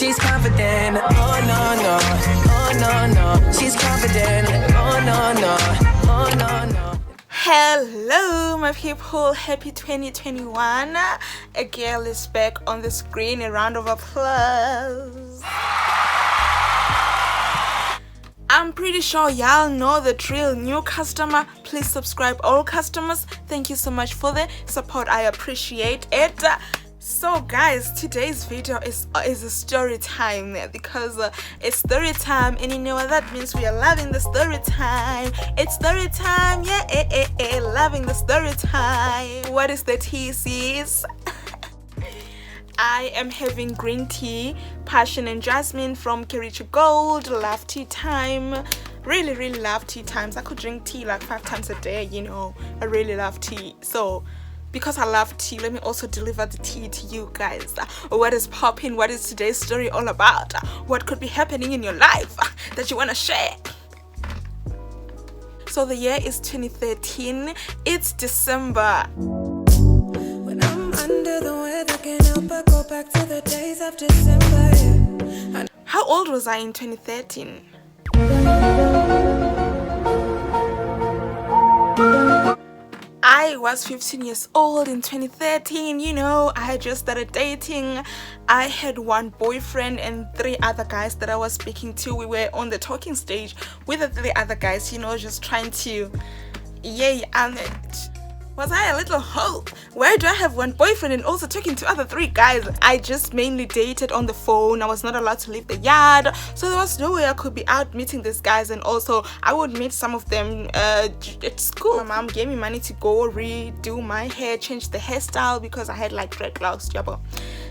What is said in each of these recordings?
she's confident. Oh no no, oh no no, she's confident. Oh no no, oh no no. Hello my people, happy 2021. A girl is back on the screen. A round of applause. I'm pretty sure y'all know the drill. New customer, please subscribe. All customers, thank you so much for the support. I appreciate it. So guys, today's video is a story time because it's story time, and you know what that means. We are loving the story time. It's story time, yeah, loving the story time. What is the tea, sis? I am having green tea, passion and jasmine from Kericho Gold. Love tea time. Really love tea times. I could drink tea like 5 times a day, you know. I really love tea. So because I love tea, let me also deliver the tea to you guys. What is popping? What is today's story all about? What could be happening in your life that you want to share? So the year is 2013. It's December. When I'm under the weather, can't help but go back to the days of December. How old was I in 2013? I was 15 years old in 2013. You know, I had just started dating. I had one boyfriend and 3 other guys that I was speaking to. We were on the talking stage with the 3 other guys, you know, just trying to, was I a little hoe? Why do I have one boyfriend and also talking to other 3 guys? I just mainly dated on the phone. I was not allowed to leave the yard, so there was no way I could be out meeting these guys. And also I would meet some of them at school. My mom gave me money to go redo my hair, change the hairstyle because I had like dreadlocks.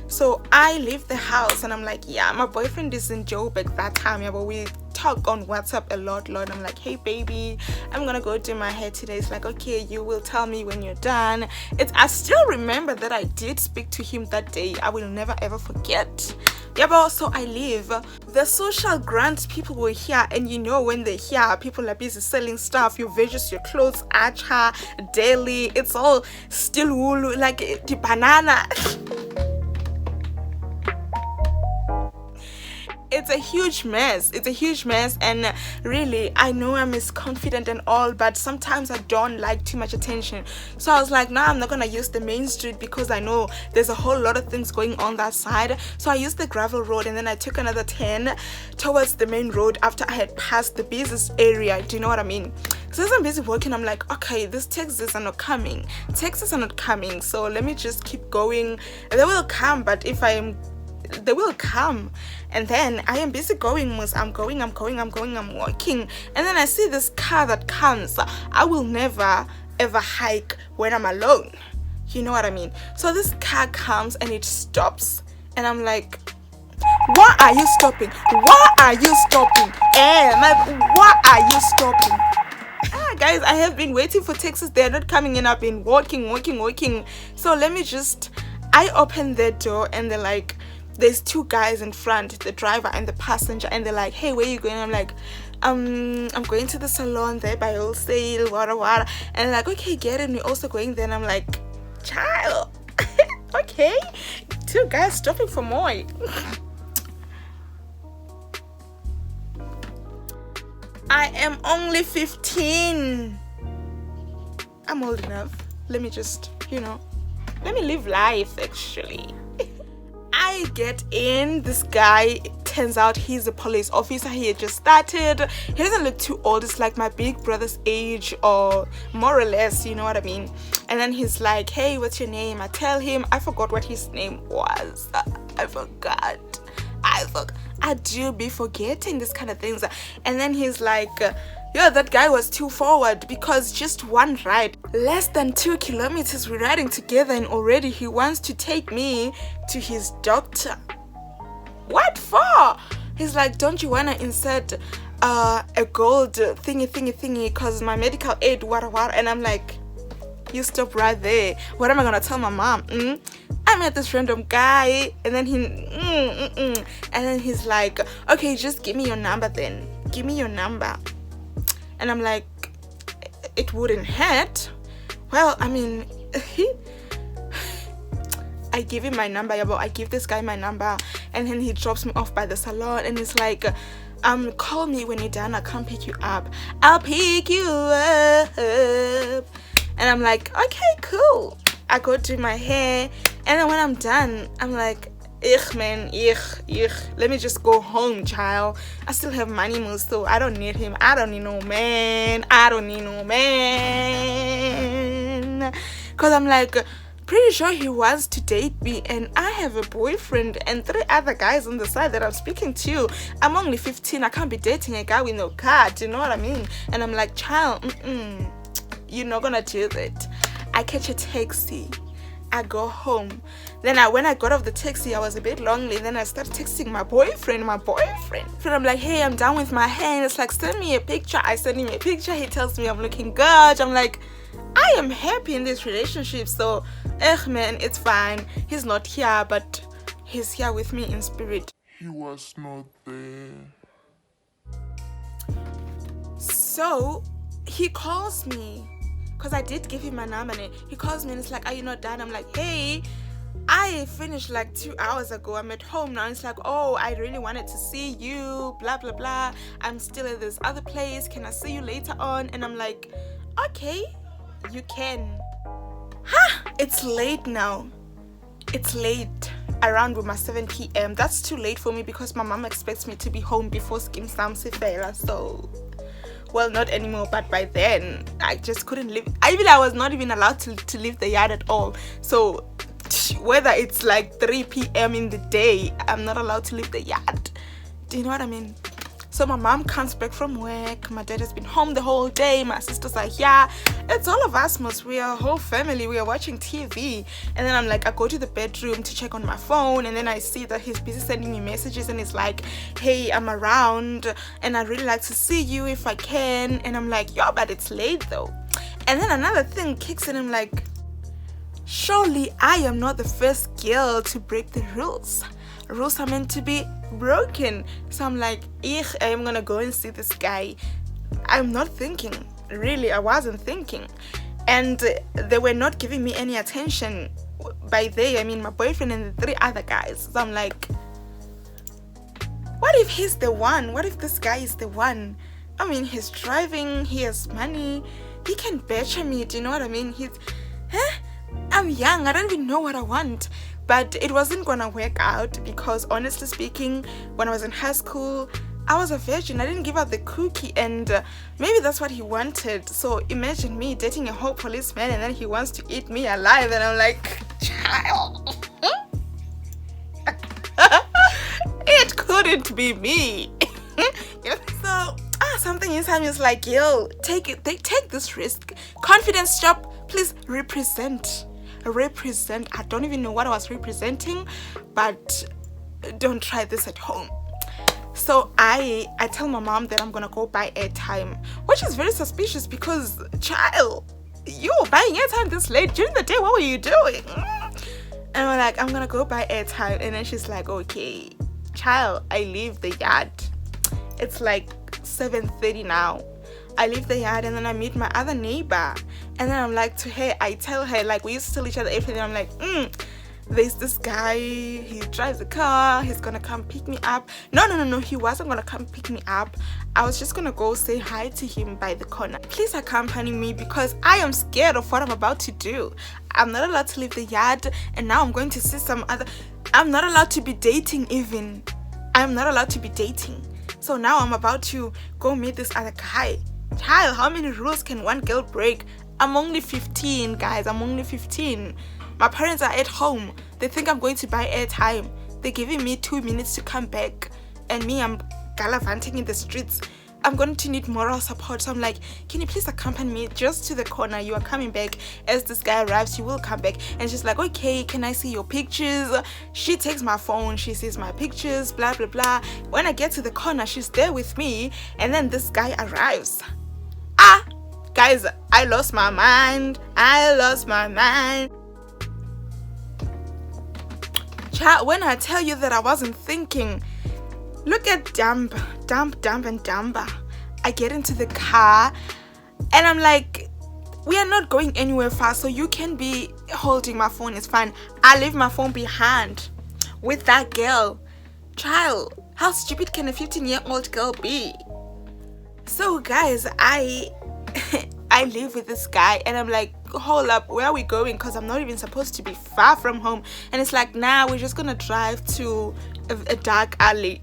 So I leave the house and I'm like, yeah, my boyfriend is in Joburg that time, but we talk on WhatsApp a lot. I'm like, hey baby, I'm gonna go do my hair today. It's like, okay, you will tell me when you're done. I still remember that I did speak to him that day. I will never ever forget. So I leave. The social grant people were here, and you know when they're here, people are busy selling stuff. Your veggies, your clothes, acha, daily, it's all still wool, like the banana. It's a huge mess. And really, I know I'm as confident and all, but sometimes I don't like too much attention. So I was like, nah, I'm not gonna use the main street because I know there's a whole lot of things going on that side. So I used the gravel road, and then I took another 10 towards the main road after I had passed the business area. Do you know what I mean? So as I'm busy working, I'm like, okay, these taxis are not coming. So let me just keep going. They will come, but they will come. And then I am busy going. I'm walking, and then I see this car that comes. I will never ever hike when I'm alone, you know what I mean? So this car comes and it stops, and I'm like, why are you stopping? Why are you stopping? Guys, I have been waiting for taxis. They're not coming, and I've been walking. So I open the door, and they're like, there's 2 guys in front, the driver and the passenger, and they're like, hey, where you going? I'm like, I'm going to the salon there by wholesale, what. And they're like, okay, get it. And we're also going there. And I'm like, child, okay, 2 guys stopping for more. I am only 15. I'm old enough. Let me just, let me live life, actually. I get in. This guy, turns out he's a police officer. He had just started. He doesn't look too old. It's like my big brother's age, or more or less, you know what I mean? And then he's like, hey, what's your name? I tell him. I forgot what his name was. I forgot. I do be forgetting this kind of things. And then he's like, yeah, that guy was too forward because just one ride, less than 2 kilometers we're riding together, and already he wants to take me to his doctor. What for? He's like, don't you want to insert a gold thingy because my medical aid, what. And I'm like, you stop right there. What am I gonna tell my mom? I met this random guy, and then and then he's like, okay, just give me your number then. Give me your number. And I'm like, it wouldn't hurt. Well, I mean, I give him my number, but I give this guy my number, and then he drops me off by the salon, and he's like, call me when you're done, I'll come pick you up. I'll pick you up. And I'm like, okay, cool. I go do my hair, and then when I'm done, I'm like, man, let me just go home, child. I still have money, so I don't need him. I don't need no man. Because I'm like, pretty sure he wants to date me, and I have a boyfriend and 3 other guys on the side that I'm speaking to. I'm only 15. I can't be dating a guy with no car. Do you know what I mean? And I'm like, child, you're not gonna do that. I catch a taxi. I go home. Then when I got off the taxi, I was a bit lonely. Then I started texting my boyfriend. So I'm like, hey, I'm done with my hair. And it's like, send me a picture. I send him a picture. He tells me I'm looking good. I'm like, I am happy in this relationship. So, man, it's fine. He's not here, but he's here with me in spirit. He was not there. So he calls me, because I did give him my number, and he calls me and it's like, are you not done? I'm like, hey, I finished like 2 hours ago. I'm at home now. It's like, oh, I really wanted to see you, blah blah blah. I'm still at this other place. Can I see you later on? And I'm like, okay, you can. It's late now. It's late. Around with my 7 p.m. That's too late for me because my mom expects me to be home before Skim Sam Sifela. So, well, not anymore, but by then I just couldn't leave. I was not even allowed to leave the yard at all. So whether it's like 3 p.m. in the day, I'm not allowed to leave the yard. Do you know what I mean? So my mom comes back from work. My dad has been home the whole day. My sister's like, yeah, it's all of us, most. We are a whole family. We are watching TV. And then I'm like, I go to the bedroom to check on my phone. And then I see that he's busy sending me messages. And he's like, hey, I'm around. And I'd really like to see you if I can. And I'm like, yo, but it's late though. And then another thing kicks in. I'm like, surely I am not the first girl to break the rules. Rules are meant to be broken. So I'm like, I'm gonna go and see this guy. I'm not thinking. Really, I wasn't thinking. And they were not giving me any attention. By they, I mean my boyfriend and the 3 other guys. So I'm like, what if he's the one? What if this guy is the one? I mean, he's driving, he has money, he can betcha me, do you know what I mean? I'm young, I don't even know what I want. But it wasn't gonna work out because honestly speaking, when I was in high school, I was a virgin. I didn't give out the cookie, and maybe that's what he wanted. So imagine me dating a whole policeman and then he wants to eat me alive, and I'm like, child. It couldn't be me. So something inside me is like, yo, take this risk. Confidence shop, please represent. I don't even know what I was representing, but don't try this at home. So I tell my mom that I'm gonna go buy airtime, which is very suspicious because, child, you were buying airtime this late during the day. What were you doing? And I'm like, I'm gonna go buy airtime. And then she's like, okay, child, I leave the yard. It's like 7:30 now. I leave the yard and then I meet my other neighbor, and then I'm like to her, I tell her, like, we used to tell each other everything. I'm like, there's this guy, he drives a car, he's gonna come pick me up. No, he wasn't gonna come pick me up. I was just gonna go say hi to him by the corner. Please accompany me because I am scared of what I'm about to do. I'm not allowed to leave the yard, and now I'm going to see some other. I'm not allowed to be dating even. I'm not allowed to be dating. So now I'm about to go meet this other guy. Child, how many rules can one girl break? I'm only 15, guys. I'm only 15. My parents are at home. They think I'm going to buy airtime. They're giving me 2 minutes to come back. And me, I'm gallivanting in the streets. I'm going to need moral support. So I'm like, can you please accompany me just to the corner? You are coming back. As this guy arrives, you will come back. And she's like, okay, can I see your pictures? She takes my phone. She sees my pictures, blah, blah, blah. When I get to the corner, she's there with me. And then this guy arrives. Guys, I lost my mind. Child, when I tell you that I wasn't thinking, look at dumb and dumber. I get into the car and I'm like, we are not going anywhere far, so you can be holding my phone is fine. I leave my phone behind with that girl. Child, how stupid can a 15-year-old girl be? So guys, I live with this guy, and I'm like, hold up, where are we going? Because I'm not even supposed to be far from home. And it's like, nah, we're just gonna drive to a dark alley.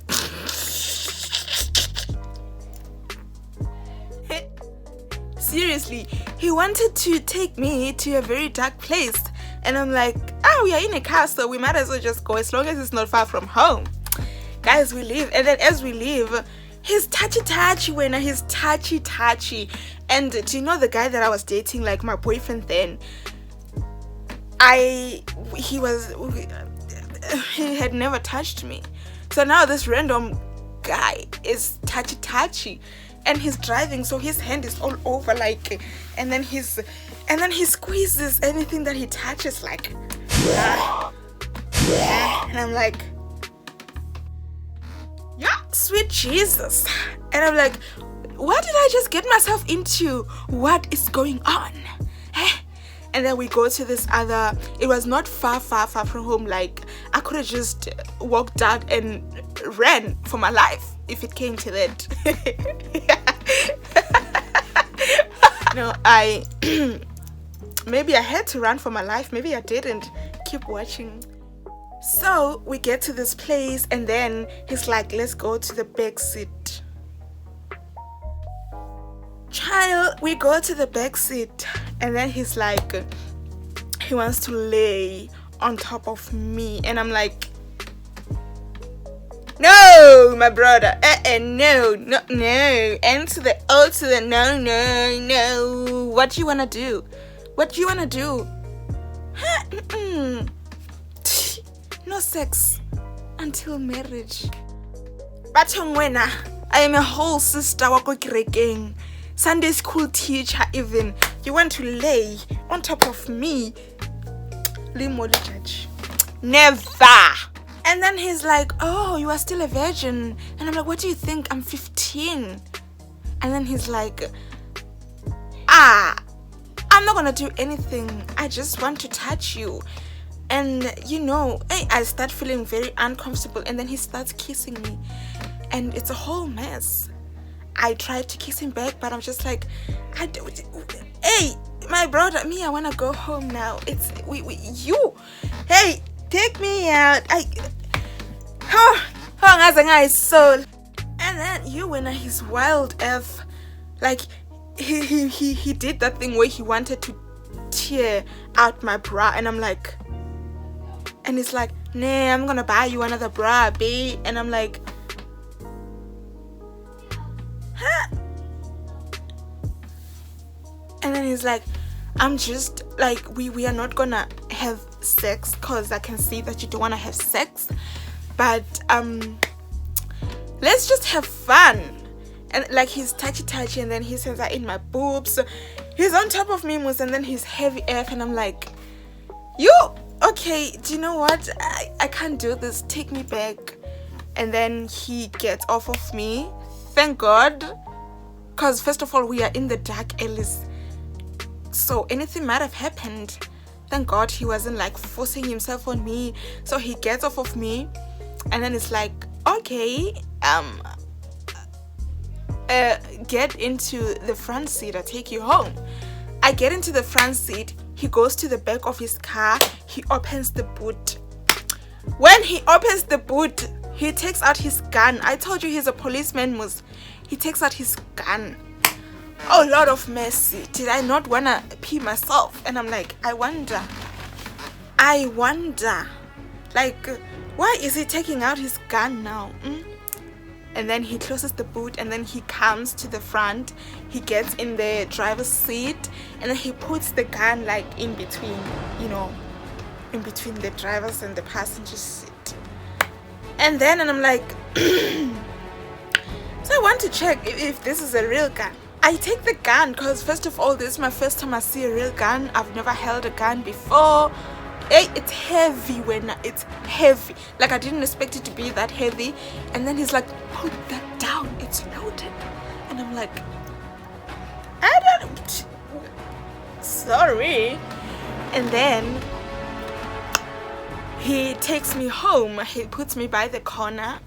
Seriously, he wanted to take me to a very dark place, and I'm like, we are in a car, so we might as well just go, as long as it's not far from home. Guys, we leave, and then as we leave, he's touchy when he's touchy. And do you know the guy that I was dating, like my boyfriend then? He had never touched me. So now this random guy is touchy, and he's driving, so his hand is all over, like, and then he squeezes anything that he touches, like, and I'm like, yeah, sweet Jesus. And I'm like, what did I just get myself into? What is going on? And then we go to this other, it was not far from home. Like, I could have just walked out and ran for my life if it came to that. No, maybe I had to run for my life, maybe I didn't. Keep watching. So we get to this place, and then he's like, let's go to the back seat. Child, we go to the back seat, and then he's like, he wants to lay on top of me, and I'm like, no, my brother, no, and to the O to the no. What do you wanna do? No sex until marriage. But Ngwena, I am a whole sister wako kerekeng, Sunday school teacher even. You want to lay on top of me? Judge. Never. And then he's like, oh, you are still a virgin. And I'm like, what do you think? I'm 15. And then he's like, I'm not gonna do anything. I just want to touch you. And I start feeling very uncomfortable, and then he starts kissing me, and it's a whole mess. I tried to kiss him back, but I'm just like, hey, my brother, I wanna go home now. It's you. Hey, take me out. Soul. And then when he's wild F, like he did that thing where he wanted to tear out my bra, and I'm like, and he's like, nah, I'm gonna buy you another bra, babe. And I'm like, huh? And then he's like, I'm just like, we are not gonna have sex because I can see that you don't want to have sex, but let's just have fun. And like, he's touchy, and then he says that in my boobs, he's on top of me, and then he's heavy F, and I'm like, okay, do you know what, I can't do this, take me back. And then he gets off of me, thank God, because first of all, we are in the dark alleys, so anything might have happened. Thank God he wasn't like forcing himself on me. So he gets off of me, and then it's like, okay, get into the front seat, I'll take you home. I get into the front seat, he goes to the back of his car, he opens the boot. When he opens the boot, he takes out his gun. I told you he's a policeman, he takes out his gun. Oh, Lord of mercy, did I not wanna pee myself? And I'm like, I wonder, like, why is he taking out his gun now? And then he closes the boot, and then he comes to the front, he gets in the driver's seat, and then he puts the gun like in between, in between the driver's and the passenger seat. And I'm like, so I want to check if this is a real gun. I take the gun because first of all, this is my first time I see a real gun. I've never held a gun before. Hey, it's heavy it's heavy. Like, I didn't expect it to be that heavy. And then he's like, put that down, it's loaded. And I'm like, sorry. And then he takes me home. He puts me by the corner.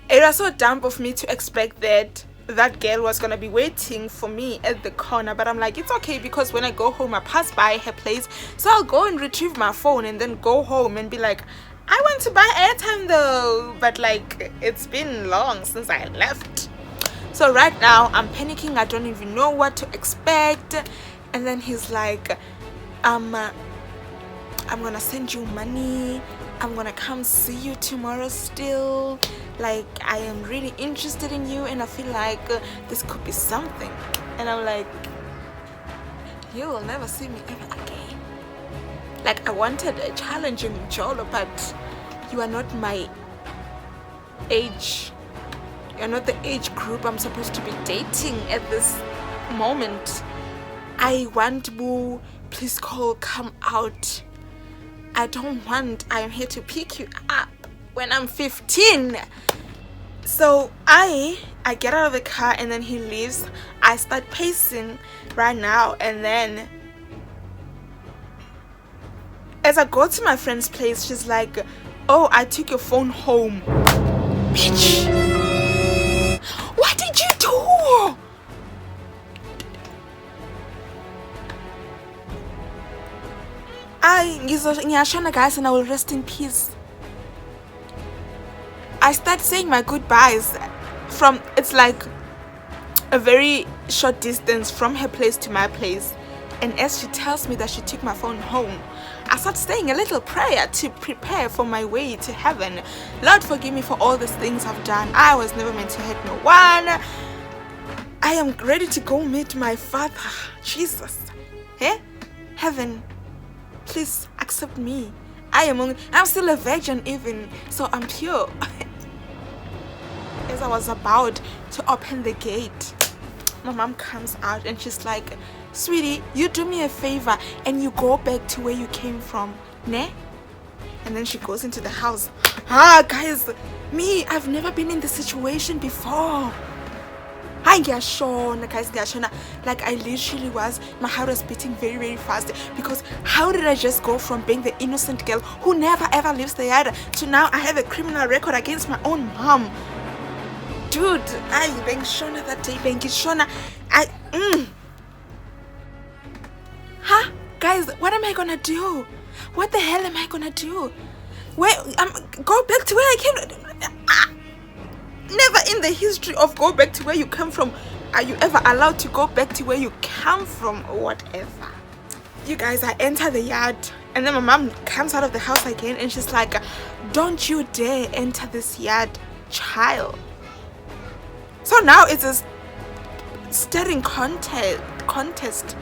It was so dumb of me to expect that that girl was gonna be waiting for me at the corner, but I'm like, it's okay, because when I go home I pass by her place, so I'll go and retrieve my phone and then go home and be like, I want to buy airtime though, but like it's been long since I left. So right now I'm panicking. I don't even know what to expect. And then he's like, I'm gonna send you money, I'm gonna come see you tomorrow still, like I am really interested in you and I feel like this could be something. And I'm like, you will never see me ever again. Like, I wanted a challenging Jolo, but you are not my age. You're not the age group I'm supposed to be dating at this moment. I want boo, please call, come out. I don't want, I am here to pick you up when I'm 15. So I get out of the car and then he leaves. I start pacing right now, and then as I go to my friend's place, she's like, oh, I took your phone home. Bitch, what did you do? Ngiyashona guys, and I will rest in peace. I start saying my goodbyes from, it's like a very short distance from her place to my place, and as she tells me that she took my phone home, I start saying a little prayer to prepare for my way to heaven. Lord, forgive me for all these things I've done. I was never meant to hurt no one. I am ready to go meet my Father. Jesus. Hey? Heaven, please accept me. I'm still a virgin even, so I'm pure. As I was about to open the gate, my mom comes out and she's like, sweetie, you do me a favor and you go back to where you came from, ne? And then she goes into the house. Guys, I've never been in this situation before. Like I literally was, my heart was beating very, very fast, because how did I just go from being the innocent girl who never ever leaves the yard to now I have a criminal record against my own mom? Dude, I bang Shona that day, bang Shona. Guys, what am I gonna do? What the hell am I gonna do? Go back to where I came. Never in the history of go back to where you come from are you ever allowed to go back to where you come from or whatever. You guys, I enter the yard and then my mom comes out of the house again and she's like, don't you dare enter this yard, child. So now it's a staring contest.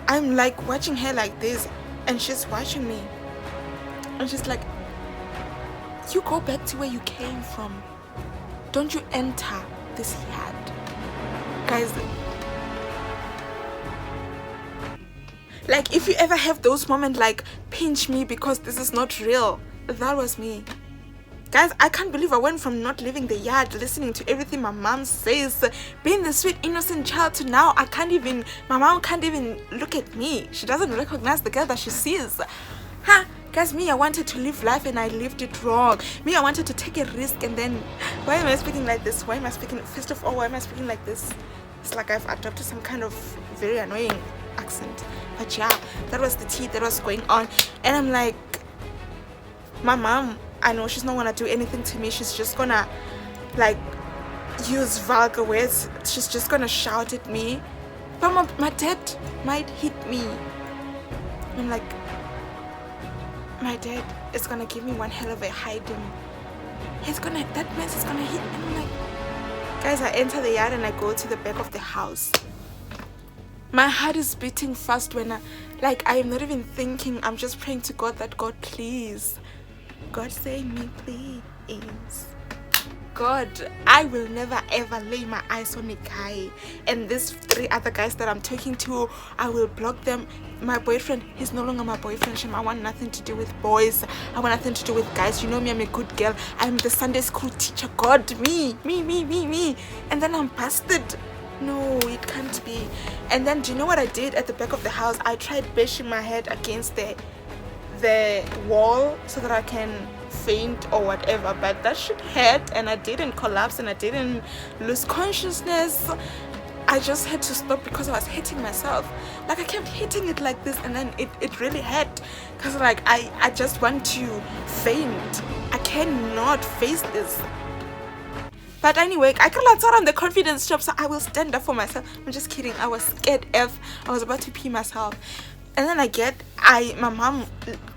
I'm like watching her like this and she's watching me and she's like, you go back to where you came from. Don't you enter this yard. Guys, like if you ever have those moments like pinch me because this is not real, that was me. Guys, I can't believe I went from not leaving the yard, listening to everything my mom says, being the sweet innocent child, to now my mom can't even look at me. She doesn't recognize the girl that she sees. Guys, I wanted to live life and I lived it wrong. I wanted to take a risk, and then why am I speaking like this? First of all, why am I speaking like this? It's like I've adopted some kind of very annoying accent. But yeah, that was the tea that was going on. And I'm like, my mom, I know she's not gonna do anything to me. She's just gonna like use vulgar words. She's just gonna shout at me. But my dad might hit me. I'm like, my dad is gonna give me one hell of a hiding. That means he's gonna hit me. And I'm like, guys, I enter the yard and I go to the back of the house. My heart is beating fast when I am not even thinking. I'm just praying to God that, God, please, God, save me, please. God, I will never ever lay my eyes on a guy. And these 3 other guys that I'm talking to, I will block them. My boyfriend, he's no longer my boyfriend. I want nothing to do with boys. I want nothing to do with guys. You know me, I'm a good girl. I'm the Sunday school teacher. God, me. And then I'm busted. no, it can't be. And then do you know what I did at the back of the house? I tried bashing my head against the wall so that I can faint or whatever, but that shit hurt, and I didn't collapse and I didn't lose consciousness. I just had to stop because I was hitting myself. Like I kept hitting it like this, and then it really hurt because like I just want to faint. I cannot face this. But anyway, I can't on the confidence job, so I will stand up for myself. I'm just kidding. I was scared F. I was about to pee myself. And then my mom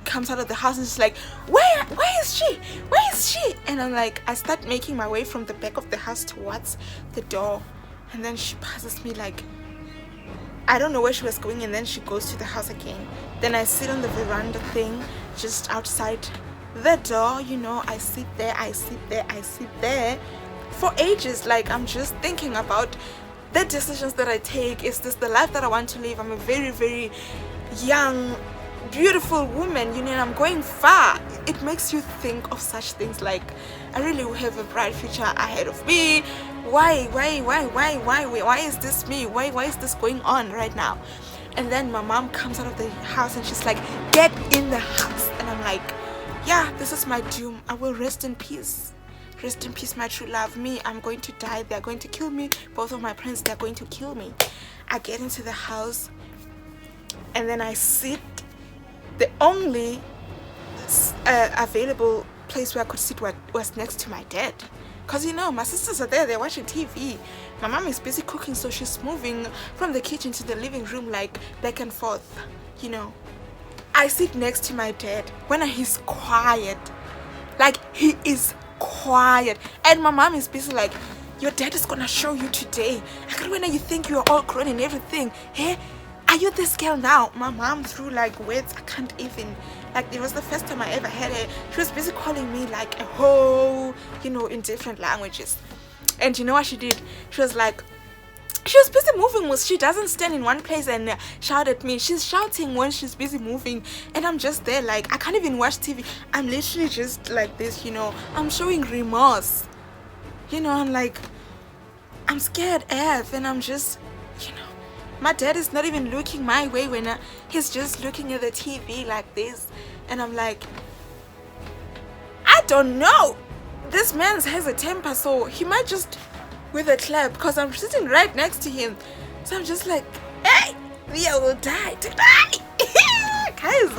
comes out of the house and she's like, where is she? Where is she? And I'm like, I start making my way from the back of the house towards the door. And then she passes me like, I don't know where she was going, and then she goes to the house again. Then I sit on the veranda thing, just outside the door, you know, I sit there for ages. Like I'm just thinking about the decisions that I take. Is this the life that I want to live? I'm a very, very young, beautiful woman, you know, and I'm going far. It makes you think of such things like, I really have a bright future ahead of me. Why is this me? Why is this going on right now? And then my mom comes out of the house and she's like, get in the house. And I'm like, yeah, this is my doom. I will rest in peace. Rest in peace, my true love. Me, I'm going to die. They're going to kill me. Both of my friends, they're going to kill me. I get into the house and then I sit. The only available place where I could sit was next to my dad. Because, you know, my sisters are there. They're watching TV. My mom is busy cooking, so she's moving from the kitchen to the living room, like back and forth, you know. I sit next to my dad when he's quiet. Like, he is quiet. And my mom is busy like, your dad is gonna show you today. Like, when you think you're all grown and everything, hey, are you this girl now? My mom threw like words I can't even, like, it was the first time I ever heard her. She was busy calling me like a hoe, you know, in different languages. And you know what she did? She was busy moving. She doesn't stand in one place and shout at me. She's shouting when she's busy moving, and I'm just there like I can't even watch TV. I'm literally just like this, you know. I'm showing remorse, you know. I'm like, I'm scared F, and I'm just, you know, my dad is not even looking my way when he's just looking at the TV like this, and I'm like, I don't know. This man has a temper, so he might just with a clap because I'm sitting right next to him. So I'm just like, hey, we will die tonight. Guys.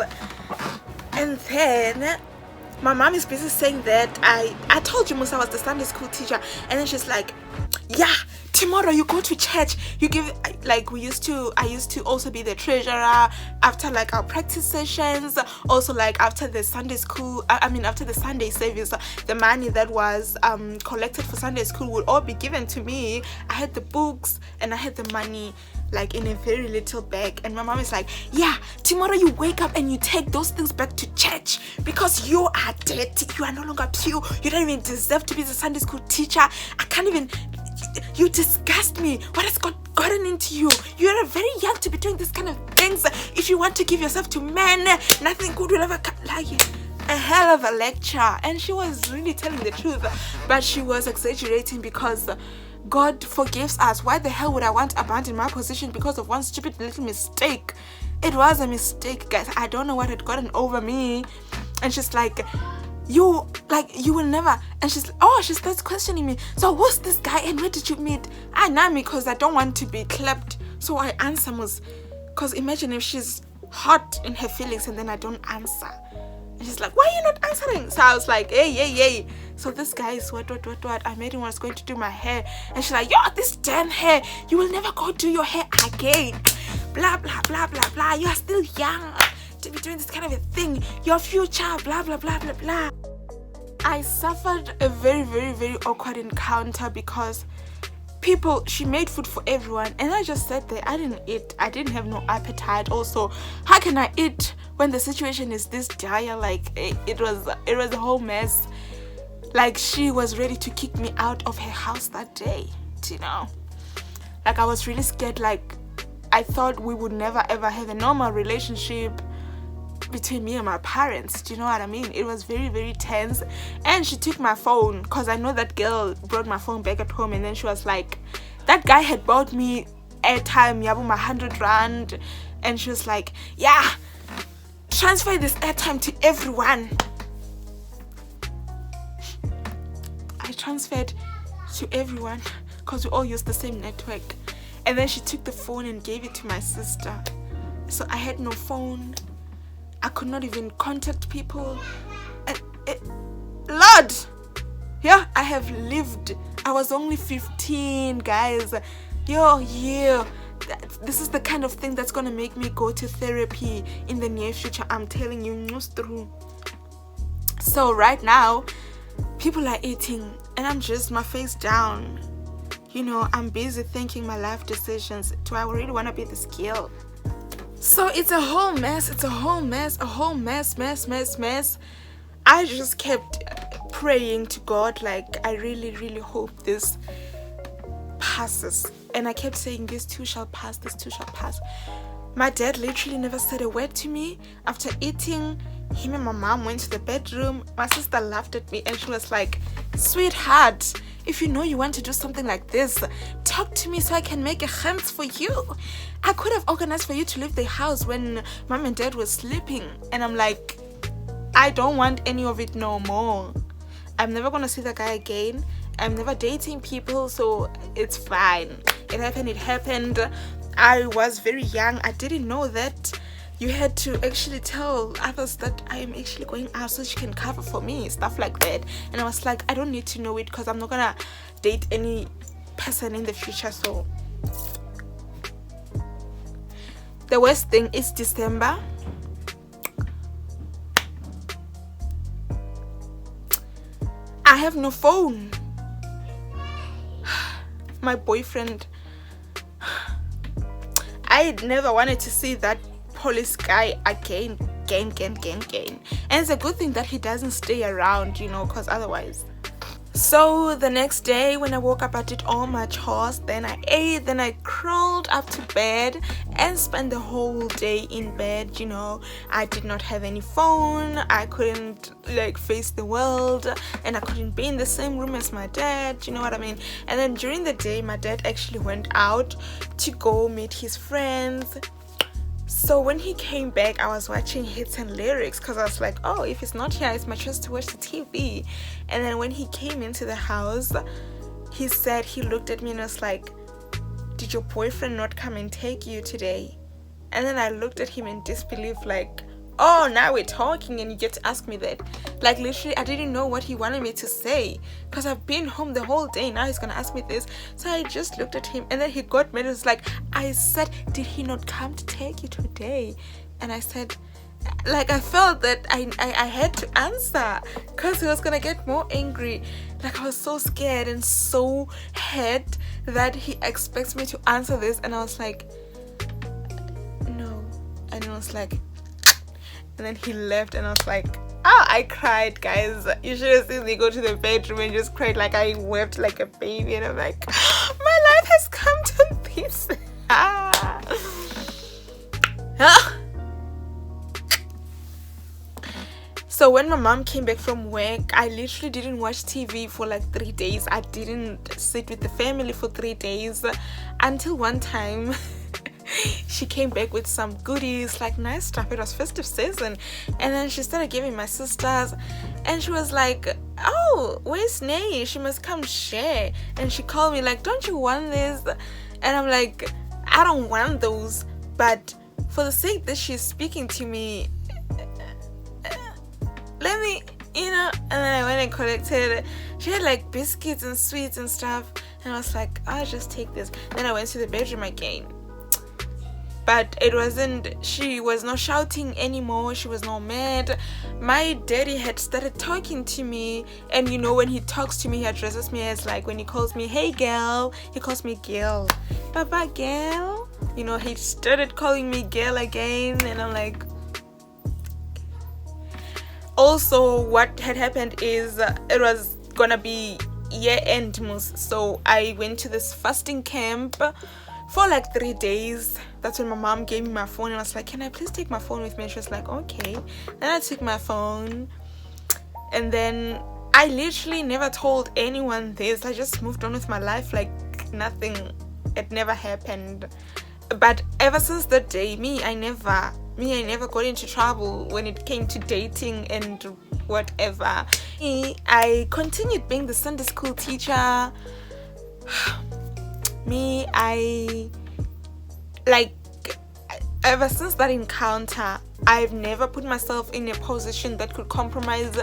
And then my mom is busy saying that I told you Musa was the Sunday school teacher, and then she's like, yeah, tomorrow you go to church, you give, like, I used to also be the treasurer after like our practice sessions, also like after the Sunday school, after the Sunday service, the money that was collected for Sunday school would all be given to me. I had the books and I had the money like in a very little bag, and my mom is like, yeah, tomorrow you wake up and you take those things back to church because you are dirty, you are no longer pure, you don't even deserve to be the Sunday school teacher. I can't even, you disgust me. What has gotten into you? You're very young to be doing this kind of things. If you want to give yourself to men, nothing good will ever come. Like, a hell of a lecture. And she was really telling the truth, but she was exaggerating because God forgives us. Why the hell would I want to abandon my position because of one stupid little mistake? It was a mistake, guys. I don't know what had gotten over me. And she's like, you will never. And she starts questioning me. So who's this guy and where did you meet? I know me because I don't want to be clapped. So I answer, because imagine if she's hot in her feelings and then I don't answer. And she's like, why are you not answering? So I was like, hey. So this guy is what? I made him was going to do my hair. And she's like, yo, this damn hair, you will never go do your hair again. Blah, blah, blah, blah, blah. You are still young to be doing this kind of a thing. Your future, blah, blah, blah, blah, blah. I suffered a very, very, very awkward encounter because she made food for everyone and I just sat there. I didn't eat. I didn't have no appetite. Also, how can I eat when the situation is this dire? Like, it was a whole mess. Like, she was ready to kick me out of her house that day, you know. Like, I was really scared. Like, I thought we would never ever have a normal relationship between me and my parents. Do you know what I mean? It was very, very tense. And she took my phone because I know that girl brought my phone back at home, and then she was like, That guy had bought me airtime, yabu, my 100 rand, and she was like, yeah, transfer this airtime to everyone. I transferred to everyone because we all use the same network. And then she took the phone and gave it to my sister. So I had no phone. I could not even contact people. Lord, yeah, I have lived. I was only 15, guys. Yeah. This is the kind of thing that's gonna make me go to therapy in the near future. I'm telling you, news through. So right now, people are eating and I'm just my face down. I'm busy thinking my life decisions. Do I really want to be this girl? So it's a whole mess. It's a whole mess. Mess. I just kept praying to God, like, I really, really hope this passes. And I kept saying, this too shall pass, this too shall pass. My dad literally never said a word to me. After eating, him and my mom went to the bedroom. My sister laughed at me and she was like, sweetheart, if you know you want to do something like this, talk to me so I can make a hands for you. I could have organized for you to leave the house when mom and dad was sleeping. And I'm like, I don't want any of it no more. I'm never gonna see that guy again. I'm never dating people, so it's fine. It happened. I was very young. I didn't know that you had to actually tell others that I am actually going out so she can cover for me, stuff like that. And I was like, I don't need to know it because I'm not gonna date any person in the future. So the worst thing is December. I have no phone. My boyfriend, I never wanted to see that police guy again. And it's a good thing that he doesn't stay around, because otherwise. So the next day when I woke up, I did all my chores, then I ate, then I crawled up to bed and spent the whole day in bed. I did not have any phone. I couldn't face the world, and I couldn't be in the same room as my dad, you know what I mean? And then during the day, my dad actually went out to go meet his friends. So when he came back, I was watching hits and lyrics because I was like, oh, if it's not here, it's my chance to watch the TV. And then when he came into the house, he said, he looked at me and was like, did your boyfriend not come and take you today? And then I looked at him in disbelief, like, oh, now we're talking and you get to ask me that. Literally, I didn't know what he wanted me to say because I've been home the whole day. Now he's gonna ask me this. So I just looked at him and then he got mad. It was like, I said, did he not come to take you today? And I said, I felt that I had to answer because he was gonna get more angry. I was so scared and so hurt that he expects me to answer this. And I was like, no. And I was like, and then he left and I was like, I cried, guys. You should have seen me go to the bedroom and just cried. I wept like a baby. And I'm like, my life has come to this. So when my mom came back from work, I literally didn't watch TV for 3 days. I didn't sit with the family for 3 days until one time she came back with some goodies, nice stuff. It was festive season. And then she started giving my sisters and she was like, oh, where's Nay? She must come share. And she called me don't you want this? And I'm like, I don't want those, but for the sake that she's speaking to me, let me, and then I went and collected. She had biscuits and sweets and stuff, and I was like, I'll just take this. Then I went to the bedroom again, but she was not shouting anymore. She was not mad. My daddy had started talking to me, and when he talks to me, he addresses me as when he calls me, hey girl, he calls me girl, Papa girl. He started calling me girl again, and I'm like, also what had happened is it was gonna be year-end, so I went to this fasting camp for 3 days. That's when my mom gave me my phone and I was like, can I please take my phone with me? And she was like, okay. Then I took my phone and then I literally never told anyone this. I just moved on with my life nothing, it never happened. But ever since that day, I never got into trouble when it came to dating and whatever. I continued being the Sunday school teacher. Ever since that encounter, I've never put myself in a position that could compromise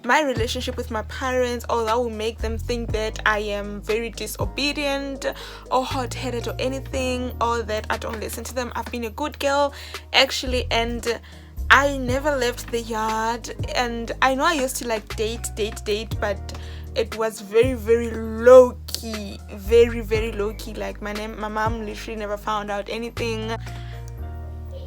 my relationship with my parents, or that will make them think that I am very disobedient or hot-headed or anything, or that I don't listen to them. I've been a good girl, actually, and I never left the yard. And I know I used to like date, but it was very, very low-key, very, very low-key. Like my mom literally never found out anything.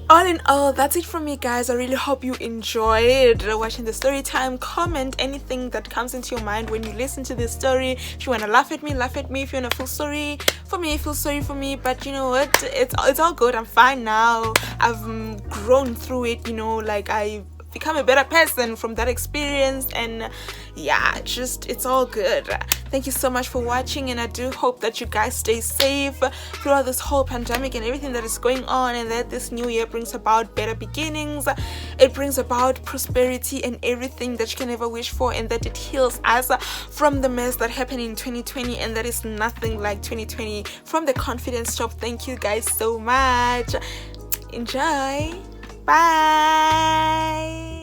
All in all, that's it from me, guys. I really hope you enjoyed watching the story time. Comment anything that comes into your mind when you listen to this story. If you want to laugh at me, laugh at me. If you want to feel sorry for me, feel sorry for me. But you know what, it's all good. I'm fine now. I've grown through it, you know, like I've become a better person from that experience, and yeah, it's all good. Thank you so much for watching, and I do hope that you guys stay safe throughout this whole pandemic and everything that is going on, and that this new year brings about better beginnings. It brings about prosperity and everything that you can ever wish for, and that it heals us from the mess that happened in 2020, and that is nothing like 2020. From the Confidence Shop, thank you guys so much. Enjoy. Bye.